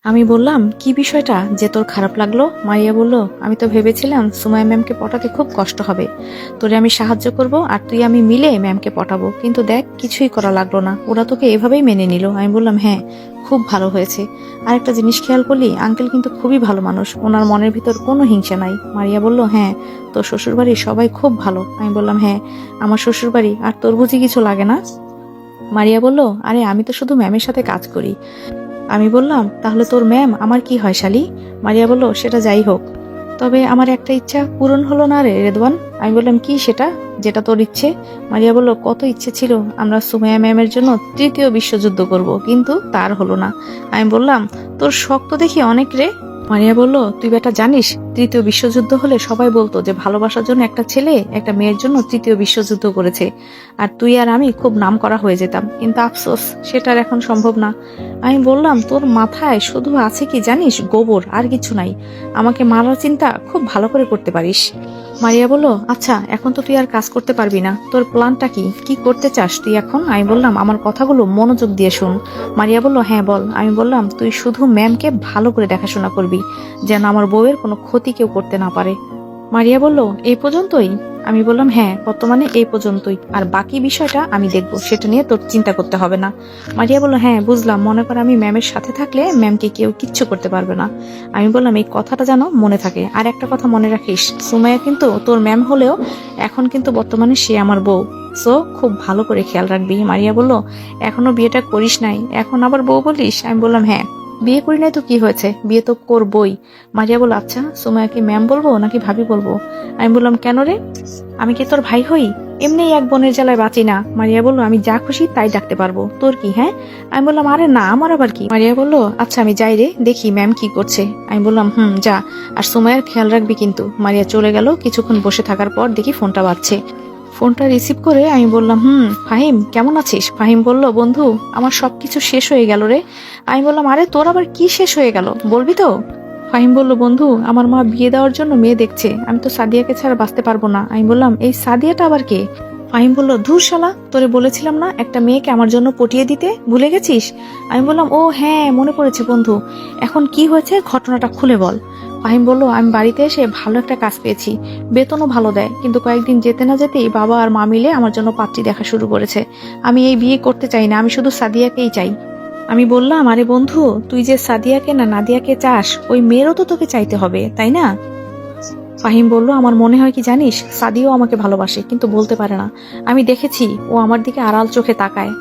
আমি বললাম, কি বিষয়টা যে তোর খারাপ লাগলো? মারিয়া বলল, আমি তো ভেবেছিলাম সুমাইয়া ম্যামকে পটাতে খুব কষ্ট হবে, তোরে আমি সাহায্য করব আর তুই আমি মিলে ম্যামকে পটাবো, কিন্তু দেখ কিছুই করা লাগলো না, ওরা তোকে এভাবেই মেনে নিল। আমি বললাম, হ্যাঁ খুব ভালো হয়েছে। আর একটা জিনিস খেয়াল করলি, আঙ্কেল কিন্তু খুবই ভালো মানুষ, ওনার মনের ভিতর কোনো হিংসা নাই। মারিয়া বলল, হ্যাঁ তোর শ্বশুরবাড়ির সবাই খুব ভালো। আমি বললাম, হ্যাঁ আমার শ্বশুরবাড়ি, আর তোর বুঝি কিছু লাগে না? মারিয়া বলল, আরে আমি তো শুধু ম্যামের সাথে কাজ করি। আমি বললাম, তাহলে তোর ম্যাম আমার কি হয় শালি? মারিয়া বলল, সেটা যাই হোক, তবে আমার একটা ইচ্ছা পূরণ হলো না রে রেদওয়ান। আমি বললাম, কি সেটা, যেটা তোর ইচ্ছে? মারিয়া বলল, কত ইচ্ছে ছিল আমরা সুমাইয়া ম্যামের জন্য তৃতীয় বিশ্বযুদ্ধ করব, কিন্তু তার হলো না। আমি বললাম, তোর শখ তো দেখি অনেক রে। মারিয়া বলল, তুই বেটা জানিস, তৃতীয় বিশ্বযুদ্ধ হলে সবাই বলতো যে ভালোবাসার জন্য একটা ছেলে একটা মেয়ের জন্য তৃতীয় বিশ্বযুদ্ধ করেছে, আর তুই আর আমি খুব নাম করা হয়ে যেতাম, কিন্তু আফসোস সেটার এখন সম্ভব না। আমি বললাম, তোর মাথায় শুধু আছে কি জানিস, গোবর, আর কিছু নাই। আমাকে মারার চিন্তা খুব ভালো করে করতে পারিস। মারিয়া বলল, আচ্ছা এখন তো তুই আর কাজ করতে পারবি না, তোর প্ল্যানটা কি, কি করতে চাস তুই এখন? আমি বললাম, আমার কথাগুলো মনোযোগ দিয়ে শুন। মারিয়া বলল, হ্যাঁ বল। আমি বললাম, তুই শুধু ম্যামকে ভালো করে দেখাশোনা করবি, যেন আমার বউয়ের কোনো ক্ষতি কেউ করতে না পারে। মারিয়া বলল, এই পর্যন্তই? আমি বললাম, হ্যাঁ বর্তমানে এই পর্যন্তই, আর বাকি বিষয়টা আমি দেখব, সেটা নিয়ে তোর চিন্তা করতে হবে না। মারিয়া বলল, হ্যাঁ বুঝলাম, মনে কর আমি ম্যামের সাথে থাকলে ম্যামকে কেউ কিচ্ছু করতে পারবে না। আমি বললাম, এই কথাটা যেন মনে থাকে, আর একটা কথা মনে রাখিস, সুমাইয়া কিন্তু তোর ম্যাম হলেও এখন কিন্তু বর্তমানে সে আমার বউ, সো খুব ভালো করে খেয়াল রাখবি। মারিয়া বলল, এখনো বিয়েটা করিস নাই, এখন আবার বউ বলিস? আমি বললাম, হ্যাঁ বিয়ে করি নাই তো কি হয়েছে, বিয়ে তো করবই। মারিয়া বলল, আচ্ছা সুমাইয়াকে ম্যাম বলবো নাকি ভাবি বলবো? আমি বললাম, কেন রে, আমি কি তোর ভাই হই? এমনি এক বোনের জ্বালায় বাঁচি না। মারিয়া বলল, আমি যা খুশি তাই ডাকতে পারবো, তোর কি? হ্যাঁ। আমি বললাম, আরে না, আমার আবার কি? মারিয়া বলল, আচ্ছা আমি যাই রে, দেখি ম্যাম কি করছে। আমি বললাম, যা, আর সুমাইয়ার খেয়াল রাখবি কিন্তু। মারিয়া চলে গেল। কিছুক্ষণ বসে থাকার পর দেখি ফোনটা বাজছে। ফোনটা রিসিভ করে আমি বললাম, ফাহিম কেমন আছিস? ফাহিম বলল, বন্ধু আমার সবকিছু শেষ হয়ে গেল রে। আমি বললাম, আরে তোর আবার কি শেষ হয়ে গেল, বলবি তো? ফাহিম বলল, বন্ধু আমার মা বিয়ে দেওয়ার জন্য মেয়ে দেখছে, আমি তো সাদিয়াকে ছাড়া বাঁচতে পারবো না। আমি বললাম, এই সাদিয়াটা আবার কে? ফাহিম বলল, ধুর শালা, তোরে বলেছিলাম না একটা মেয়েকে আমার জন্য পটিয়ে দিতে, ভুলে গেছিস? আমি বললাম, ও হ্যাঁ মনে পড়েছে বন্ধু, এখন কি হয়েছে ঘটনাটা খুলে বল। ফাহিম বলল, আমি বাড়িতে এসে ভালো একটা কাজ পেয়েছি, বেতনও ভালো দেয়, কিন্তু কয়েকদিন যেতে না যেতেই বাবা আর মা মিলে আমার জন্য পাত্রী দেখা শুরু করেছে। আমি এই বিয়ে করতে চাই না, আমি শুধু সাদিয়াকেই চাই। আমি বললাম, আরে বন্ধু তুই যে সাদিয়াকে না নাদিয়াকে চাস, ওই মেয়েরও তো তোকে চাইতে হবে, তাই না? ফাহিম বলল, আমার মনে হয় কি জানিস, সাদিয়াও আমাকে ভালোবাসে কিন্তু বলতে পারে না, আমি দেখেছি ও আমার দিকে আড়াল চোখে তাকায়।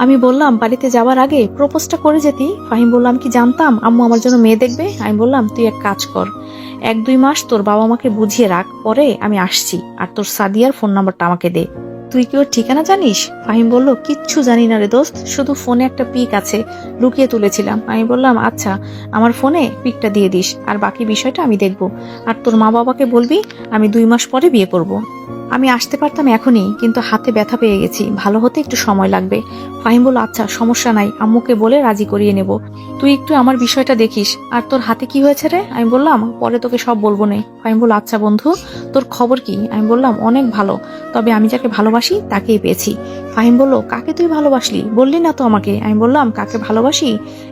আমি বললাম, বাড়িতে যাওয়ার আগে প্রপোজটা করে যেতি। ফাহিম বললাম, কি জানতাম আম্মু আমার জন্য মেয়ে দেখবে। আমি বললাম, তুই এক কাজ কর, 1-2 মাস তোর বাবা মাকে বুঝিয়ে রাখ, পরে আমি আসছি, আর তোর সাদিয়ার ফোন নাম্বারটা আমাকে দে। তুই কি ওর ঠিকানা জানিস? ফাহিম বলল, কিচ্ছু জানি না রে দোস্ত, শুধু ফোনে একটা পিক আছে, লুকিয়ে তুলেছিলাম। আমি বললাম, আচ্ছা আমার ফোনে পিকটা দিয়ে দিস, আর বাকি বিষয়টা আমি দেখব, আর তোর মা বাবাকে বলবি আমি 2 মাস পরে বিয়ে করব। আমি আসতে পারতাম এখনই, কিন্তু হাতে ব্যথা পেয়ে গেছি, ভালো হতে একটু সময় লাগবে। ফাহিম বলল, আচ্ছা সমস্যা নাই, আম্মুকে বলে রাজি করিয়ে নেব, তুই একটু আমার বিষয়টা দেখিস। আর তোর হাতে কি হয়েছে রে? আমি বললাম, পরে তোকে সব বলবো নে। ফাহিম বলল, আচ্ছা বন্ধু তোর খবর কি? আমি বললাম, অনেক ভালো, তবে আমি যাকে ভালোবাসি তাকেই পেয়েছি। ফাহিম বলল, কাকে তুই ভালোবাসলি, বললি না তো আমাকে। আমি বললাম, কাকে ভালোবাসি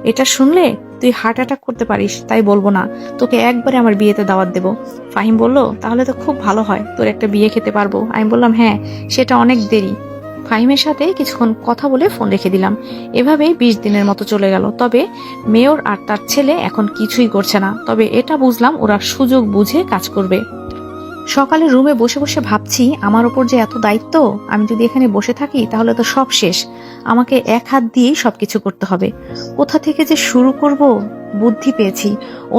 এটা শুনলে তুই হার্ট অ্যাটাক করতে পারিস, তাই বলবো না, তোকে একবারে আমার বিয়েতে দাওয়াত দেবো। ফাহিম বলল, তাহলে তো খুব ভালো হয়, তোর একটা বিয়ে খেতে পারবো। আমি বললাম, হ্যাঁ সেটা অনেক দেরি। ফাহিমের সাথে কিছুক্ষণ কথা বলে ফোন রেখে দিলাম। এভাবেই 20 দিনের মতো চলে গেল। তবে মেয়র আর তার ছেলে এখন কিছুই করছে না, তবে এটা বুঝলাম ওরা সুযোগ বুঝে কাজ করবে। সকালে রুমে বসে বসে ভাবছি, আমার ওপর যে এত দায়িত্ব, আমি যদি এখানে বসে থাকি তাহলে তো সব শেষ, আমাকে এক হাত দিয়েই সবকিছু করতে হবে। কোথা থেকে যে শুরু করব, বুদ্ধি পেয়েছি,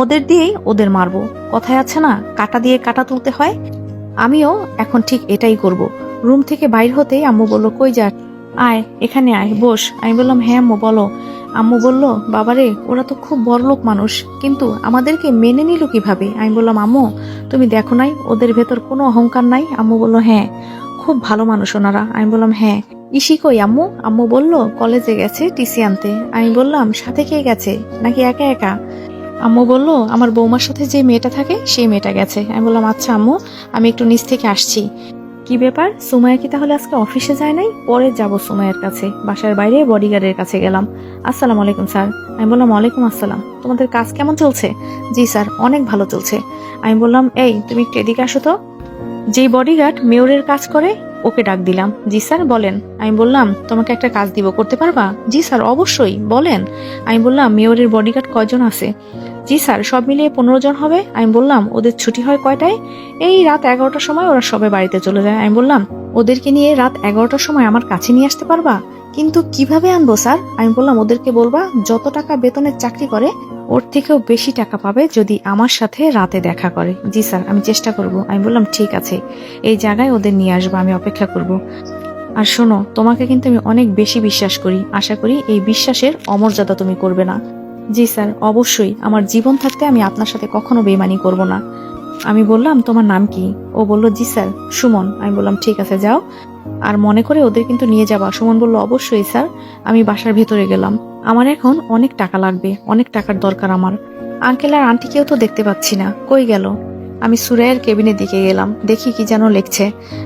ওদের দিয়েই ওদের মারবো। কথায় আছে না, কাটা দিয়ে কাটা তুলতে হয়, আমিও এখন ঠিক এটাই করব। রুম থেকে বাইর হতেই আম্মু বলল, কই যা, আয় এখানে আয় বস। আমি বললাম, হ্যাঁ আম্মু বলো। আম্মু বলল, বাবারে ওরা তো খুব বড়লোক মানুষ, কিন্তু আমাদেরকে মেনে নিল কিভাবে? আমি বললাম, আম্মু তুমি দেখো নাই ওদের ভেতর কোনো অহংকার নাই? আম্মু বলল, হ্যাঁ খুব ভালো মানুষ ওনারা। আমি বললাম, হ্যাঁ ইসি কই আম্মু? আম্মু বলল, কলেজে গেছে টিসি আনতে। আমি বললাম, সাথে কে গেছে, নাকি একা একা? আম্মু বলল, আমার বৌমার সাথে যে মেয়েটা থাকে সেই মেয়েটা গেছে। আমি বললাম, আচ্ছা আম্মু আমি একটু নিচ থেকে আসছি। কি ব্যাপার, সুমাইয়া কি তাহলে আজকে অফিসে যায় নাই? পরে যাব সুমাইয়ার কাছে। বাসার বাইরে বডিগার্ডের কাছে গেলাম। আসসালামু আলাইকুম স্যার। আমি বললাম ওয়ালাইকুম আসসালাম। তোমাদের কাজ কেমন চলছে? জি স্যার, অনেক ভালো চলছে। আমি বললাম এই তুমি একটু এদিকে আসো তো। যেই বডিগার্ড মেয়রের কাজ করে ওকে ডাক দিলাম। জি স্যার বলেন। আমি বললাম তোমাকে একটা কাজ দিব, করতে পারবা? জি স্যার অবশ্যই, বলেন। আমি বললাম মেয়রের বডিগার্ড কয়জন আছে? জি স্যার সব মিলিয়ে 15 জন হবে। আমি বললাম ওদের ছুটি হয় কয়টায়? এই রাত 11টার সময় ওরা সবাই বাড়িতে চলে যায়। আমি বললাম ওদেরকে নিয়ে রাত 11টার সময় আমার কাছে নিয়ে আসতে পারবা? কিন্তু কিভাবে আনবো স্যার? আমি বললাম ওদেরকে বলবা যত টাকা বেতনের চাকরি করে ওর থেকেও বেশি টাকা পাবে যদি আমার সাথে রাতে দেখা করে। জি স্যার আমি চেষ্টা করব। আমি বললাম ঠিক আছে, এই জায়গায় ওদের নিয়ে আসবো, আমি অপেক্ষা করব। আর শোনো, তোমাকে কিন্তু আমি অনেক বেশি বিশ্বাস করি, আশা করি এই বিশ্বাসের অমর্যাদা তুমি করবে না। জি স্যার অবশ্যই, আমার জীবন থাকতে আমি আপনার সাথে কখনো বেইমানি করব না। আমি বললাম তোমার নাম কি? ও বলল জি স্যার সুমন। আমি বললাম ঠিক আছে যাও, আর মনে করে ওদের কিন্তু নিয়ে যাবা। সুমন বলল অবশ্যই স্যার। আমি বাসার ভেতরে গেলাম। আমার এখন অনেক টাকা লাগবে, অনেক টাকার দরকার আমার। আঙ্কেল আর আন্টিকেও তো দেখতে পাচ্ছি না, কই গেল? আমি সুরাইয়ের কেবিনের দিকে গেলাম, দেখি কি যেন লিখছে।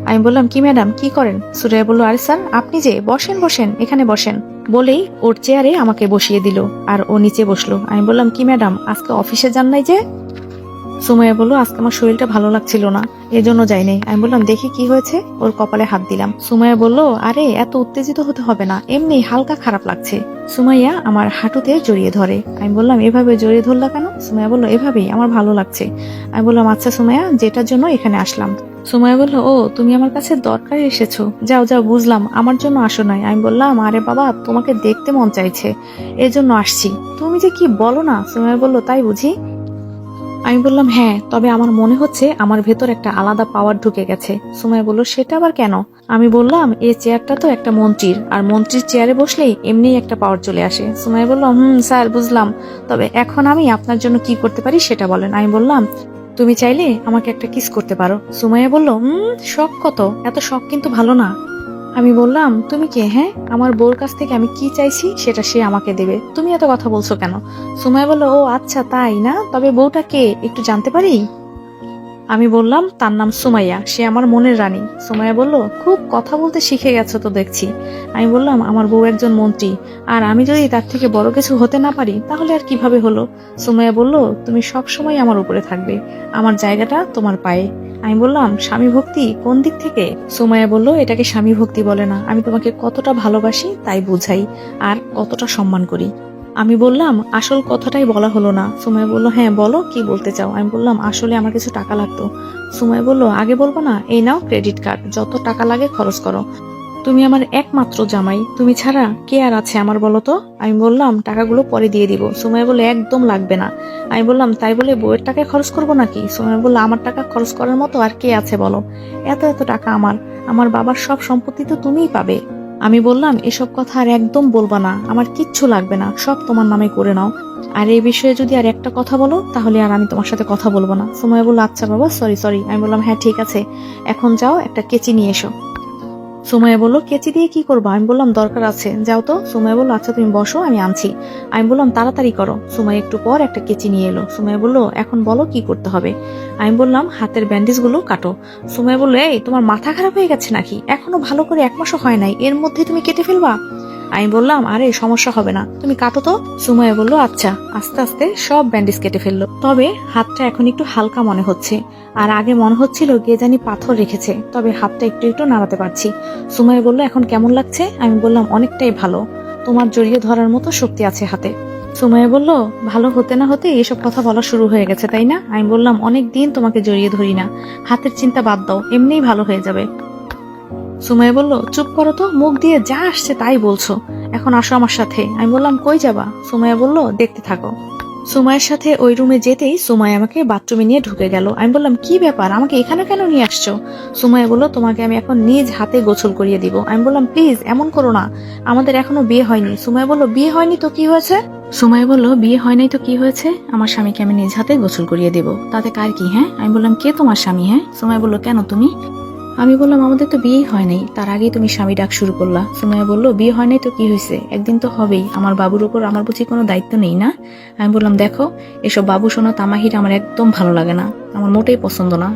আমি বললাম কি ম্যাডাম কি করেন? সুরাইয়া বলল আরে স্যার আপনি যে, বসেন বসেন এখানে বসেন। বলেই ওর চেয়ারে আমাকে বসিয়ে দিল আর ও নিচে বসলো। আমি বললাম কি ম্যাডাম আজকে অফিসে যান নাই যে? সুমাইয়া বলল আজকে আমার শরীরটা ভালো লাগছিল না, এজন্য যাই নাই। আমি বললাম দেখি কি হয়েছে? ওর কপালে হাত দিলাম। সুমাইয়া বলল আরে এত উত্তেজিত হতে হবে না, এমনি হালকা খারাপ লাগছে। সুমাইয়া আমার হাঁটুতে জড়িয়ে ধরে। আমি বললাম এভাবে জড়িয়ে ধরলা কেন? সুমাইয়া বলল এভাবেই, আমার ভালো লাগছে। আমি বললাম আচ্ছা সুমাইয়া, যেটার জন্য এখানে আসলাম। সুমাইয়া বলল ও তুমি আমার কাছে দরকারে এসেছো, যাও যাও বুঝলাম, আমার জন্য আসো নাই। আমি বললাম আরে বাবা তোমাকে দেখতে মন চাইছে, এজন্য আসছি। তুমি যে কি বলো না। সুমাইয়া বলল তাই বুঝি? আমি বললাম হ্যাঁ, তবে আমার মনে হচ্ছে আমার ভেতর একটা আলাদা পাওয়ার ঢুকে গেছে। সুমাইয়া বলল সেটা আবার কেন? আমি বললাম এই চেয়ারটা তো একটা মন্ত্রীর, আর মন্ত্রীর চেয়ারে বসলেই এমনিই একটা পাওয়ার চলে আসে। সুমাইয়া বলল স্যার বুঝলাম, তবে এখন আমি আপনার জন্য কি করতে পারি সেটা বলেন। আমি বললাম তুমি চাইলে আমাকে একটা কিস করতে পারো। সুমাইয়া বলল শখ কত, এত শখ কিন্তু ভালো না। আমি বললাম তুমি কে? হ্যাঁ, আমার বউর কাছ থেকে আমি কি চাইছি সেটা সে আমাকে দেবে, তুমি এত কথা বলছো কেন? সুমাইয়া বলল ও আচ্ছা তাই না, তবে বউটা কে একটু জানতে পারি? আমি বললাম তার নাম সুমাইয়া, সে আমার মনের রানী। সুমাইয়া বলল খুব কথা বলতে শিখে গেছো তো দেখছি। আমি বললাম আমার বউ একজন মন্ত্রী, আর আমি যদি তার থেকে বড় কিছু হতে না পারি তাহলে আর কিভাবে হলো? সুমাইয়া বলল তুমি সব সময় আমার উপরে থাকবে, আমার জায়গাটা তোমার পায়ে। আমি বললাম স্বামী ভক্তি কোন দিক থেকে? সুমাইয়া বলল এটাকে স্বামী ভক্তি বলে না, আমি তোমাকে কতটা ভালোবাসি তাই বুঝাই, আর কতটা সম্মান করি। আমি বললাম আসল কথাটাই বলা হলো না। সুমাইয়া বলল হ্যাঁ বলো কি বলতে চাও। আমি বললাম আসলে আমার কিছু টাকা লাগতো। সুমাইয়া বলল আগে বলবো না, এই নাও ক্রেডিট কার্ড, যত টাকা লাগে খরচ করো। তুমি আমার একমাত্র জামাই, তুমি ছাড়া কে আর আছে আমার বলো তো? আমি বললাম টাকাগুলো পরে দিয়ে দিব। সুমাইয়া বলল একদম লাগবে না। আমি বললাম তাই বলে বউয়ের টাকায় খরচ করবো নাকি? সুমাইয়া বলল আমার টাকা খরচ করার মতো আর কে আছে বলো? এত এত টাকা আমার বাবার সব সম্পত্তি তো তুমিই পাবে। আমি বললাম এসব কথা আর একদম বলবা না, আমার কিচ্ছু লাগবে না, সব তোমার নামে করে নাও। আর এই বিষয়ে যদি আর একটা কথা বলো তাহলে আর আমি তোমার সাথে কথা বলবো না। সুমাইয়া বলল আচ্ছা বাবা সরি সরি। আমি বললাম হ্যাঁ ঠিক আছে, এখন যাও একটা কেচি নিয়ে এসো। সুমাইয়া বলল কেচি দিয়ে কি করবো? আমি বললাম দরকার আছে, যাও তো। সুমাইয়া বলল আচ্ছা তুমি বসো আমি আনছি। আমি বললাম তাড়াতাড়ি করো। সুমাইয়া একটু পর একটা কেচি নিয়ে এলো। সুমাইয়া বলল এখন বলো কি করতে হবে। আমি বললাম হাতের ব্যান্ডেজ গুলো কাটো। সুমাইয়া বলল এই তোমার মাথা খারাপ হয়ে গেছে নাকি? এখনো ভালো করে 1 মাসও হয় নাই, এর মধ্যে তুমি কেটে ফেলবা? আমি বললাম আরে সমস্যা হবে না, তুমি কাটো তো। সুমাইয়া বলল আচ্ছা। আস্তে আস্তে সব ব্যান্ডেজ কেটে ফেললো, তবে হাতটা এখন একটু হালকা মনে হচ্ছে, আর আগে মনে হচ্ছিল কে জানি পাথর রেখেছে, তবে হাতটা একটু একটু নাড়াতে পারছি। সুমাইয়া বলল এখন কেমন লাগছে? আমি বললাম অনেকটাই ভালো, তোমার জড়িয়ে ধরার মতো শক্তি আছে হাতে। সুমাইয়া বলল ভালো হতে না হতে এসব কথা বলা শুরু হয়ে গেছে তাই না? আমি বললাম অনেক দিন তোমাকে জড়িয়ে ধরি না, হাতের চিন্তা বাদ দাও, এমনিই ভালো হয়ে যাবে। সুমাইয়া বলল চুপ করো তো, মুখ দিয়ে যা আসছে তাই বলছো, এখন আসো আমার সাথে। আমি বললাম কই যাবা? সুমাইয়া বলল দেখতে থাকো। সুমাইয়ের সাথে ওই রুমে যেতেই সুমাইয়া আমাকে বাথরুমে নিয়ে ঢুকে গেল। আমি বললাম কি ব্যাপার, আমাকে এখানে কেন নিয়ে আসছো? সুমাইয়া বলল তোমাকে আমি এখন নিজ হাতে গোসল করিয়ে দিব। আমি বললাম প্লিজ এমন করো না, আমাদের এখনো বিয়ে হয়নি। সুমাইয়া বলল বিয়ে হয়নি তো কি হয়েছে? সুমাইয়া বলল বিয়ে হয় নাই তো কি হয়েছে, আমার স্বামীকে আমি নিজ হাতে গোসল করিয়ে দেব, তাতে কার কি? হ্যাঁ। আমি বললাম কে তোমার স্বামী? হ্যাঁ। সুমাইয়া বলল কেন তুমি? আমি বললাম আমাদের তো বিয়েই হয় নাই, তার আগেই তুমি স্বামী ডাক শুরু করলা। সুমাইয়া বলল বিয়ে হয় নাই তো কি হয়েছে, একদিন তো হবেই, আমার বাবুর উপর আমার বুঝি কোনো দায়িত্ব নেই না? আমি বললাম দেখো এসব বাবু শোনা তামাহির আমার একদম ভালো লাগে না, আমার মোটেই পছন্দ না।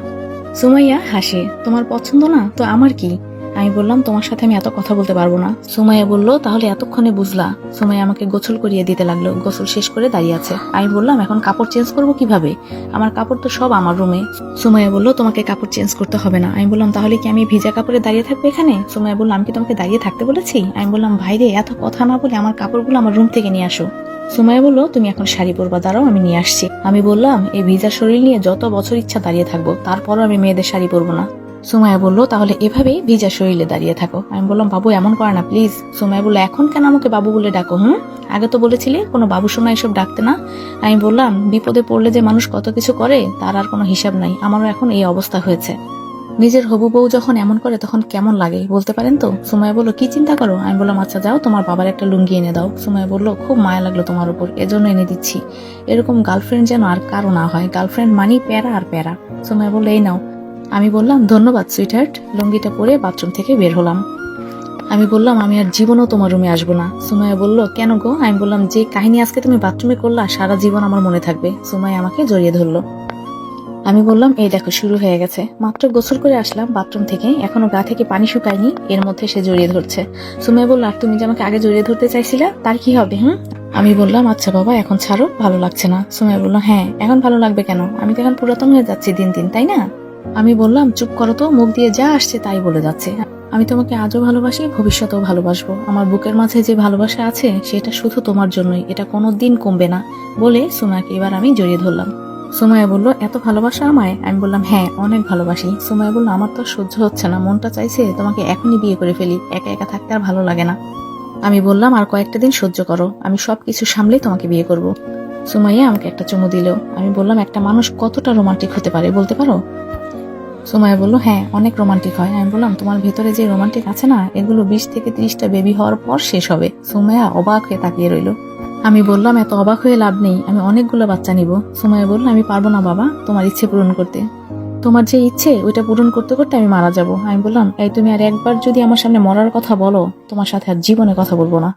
সুমাইয়া হাসে, তোমার পছন্দ না তো আমার কি? আমি বললাম তোমার সাথে আমি এত কথা বলতে পারবো না। সুমাইয়া বলল তাহলে এতক্ষণে বুঝলা? সুমাইয়া আমাকে গোসল করিয়ে দিতে লাগলো, গোসল শেষ করে দাঁড়িয়ে আছে। আমি বললাম এখন কাপড় চেঞ্জ করবো কিভাবে? আমার কাপড় তো সব আমার রুমে। সুমাইয়া বলল তোমাকে কাপড় চেঞ্জ করতে হবে না। আমি বললাম তাহলে কি আমি ভিজা কাপড়ে দাঁড়িয়ে থাকবো এখানে? সুমাইয়া বলল আমি কি তোমাকে দাঁড়িয়ে থাকতে বলেছি? আমি বললাম ভাইরে এত কথা না বলে আমার কাপড়গুলো আমার রুম থেকে নিয়ে আসো। সুমাইয়া বলল তুমি এখন শাড়ি পরবা, দাঁড়াও আমি নিয়ে আসছি। আমি বললাম এই ভিজা শরীর নিয়ে যত বছর ইচ্ছা দাঁড়িয়ে থাকবো, তারপরও আমি মেয়েদের শাড়ি পরবো না। সুমাইয়া বলল তাহলে এভাবেই ভিজা শরীরে দাঁড়িয়ে থাকো। আমি বললাম বাবু এমন করে না প্লিজ। সুমাইয়া বলল এখন কেন আমাকে বাবু বলে ডাকো? আগে তো বলেছিলে কোনো বাবু সোনা এসব ডাকতে না। আমি বললাম বিপদে পড়লে যে মানুষ কত কিছু করে তার আর কোনো হিসাব নাই, আমারও এখন এই অবস্থা হয়েছে। নিজের হবু বউ যখন এমন করে তখন কেমন লাগে বলতে পারেন তো? সুমাইয়া বলল কি চিন্তা করো? আমি বললাম আচ্ছা যাও তোমার বাবার একটা লুঙ্গি এনে দাও। সুমাইয়া বলল খুব মায়া লাগলো তোমার উপর, এজন্য এনে দিচ্ছি। এরকম গার্লফ্রেন্ড যেন আর কারো না হয়, গার্লফ্রেন্ড মানি প্যারা আর প্যারা। সুমাইয়া বলল এই নাও। আমি বললাম ধন্যবাদ সুইটহার্ট। লুঙ্গিটা পরে বাথরুম থেকে বের হলাম। আমি বললাম আমি আর জীবনও তোমার রুমে আসবো না। সুমাইয়া বলল কেন গো? আমি বললাম যে কাহিনী আজকে তুমি বাথরুমে করলা সারা জীবন আমার মনে থাকবে। সুমাইয়া আমাকে জড়িয়ে ধরলো। আমি বললাম এই দেখো শুরু হয়ে গেছে, মাত্র গোসল করে আসলাম বাথরুম থেকে, এখনো গা থেকে পানি শুকায়নি, এর মধ্যে সে জড়িয়ে ধরছে। সুমাইয়া বলল আর তুমি যে আমাকে আগে জড়িয়ে ধরতে চাইছিলা তার কি হবে? আমি বললাম আচ্ছা বাবা এখন ছাড়ো, ভালো লাগছে না। সুমাইয়া বলল হ্যাঁ এখন ভালো লাগবে কেন? আমি তো এখন পুরাতন হয়ে যাচ্ছি দিন দিন, তাই না? আমি বললাম চুপ করো তো, মুখ দিয়ে যা আসছে তাই বলে যাচ্ছে। আমি তোমাকে আজও ভালোবাসি, ভবিষ্যতেও ভালোবাসবো। আমার বুকের মাঝে যে ভালোবাসা আছে সেটা শুধু তোমার জন্যই, এটা কোনো দিন কমবে না বলে সুমাইয়াকে এবার আমি জড়িয়ে ধরলাম। সুমাইয়া বলল এত ভালোবাসা আমায়? আমি বললাম হ্যাঁ অনেক ভালোবাসি। সুমাইয়া বলল আমার তো সহ্য হচ্ছে না, মনটা চাইছে তোমাকে এখনই বিয়ে করে ফেলি, একা একা থাকতে আর ভালো লাগে না। আমি বললাম আর কয়েকটা দিন সহ্য করো, আমি সবকিছু সামলেই তোমাকে বিয়ে করব। সুমাইয়া আমাকে একটা চুমু দিল। আমি বললাম একটা মানুষ কতটা রোমান্টিক হতে পারে বলতে পারো? সুমাইয়া বলল হ্যাঁ অনেক রোমান্টিক হয়। আমি বললাম তোমার ভেতরে যে রোমান্টিক আছে না এগুলো 20 থেকে 30টা বেবি হওয়ার পর শেষ হবে। সুমাইয়া অবাক হয়ে তাকিয়ে রইল। আমি বললাম এত অবাক হয়ে লাভ নেই, আমি অনেকগুলো বাচ্চা নিব। সুমাইয়া বলল আমি পারবো না বাবা তোমার ইচ্ছে পূরণ করতে, তোমার যে ইচ্ছে ওইটা পূরণ করতে করতে আমি মারা যাব। আমি বললাম এই তুমি আর একবার যদি আমার সামনে মরার কথা বলো তোমার সাথে আর জীবনে কথা বলবো না।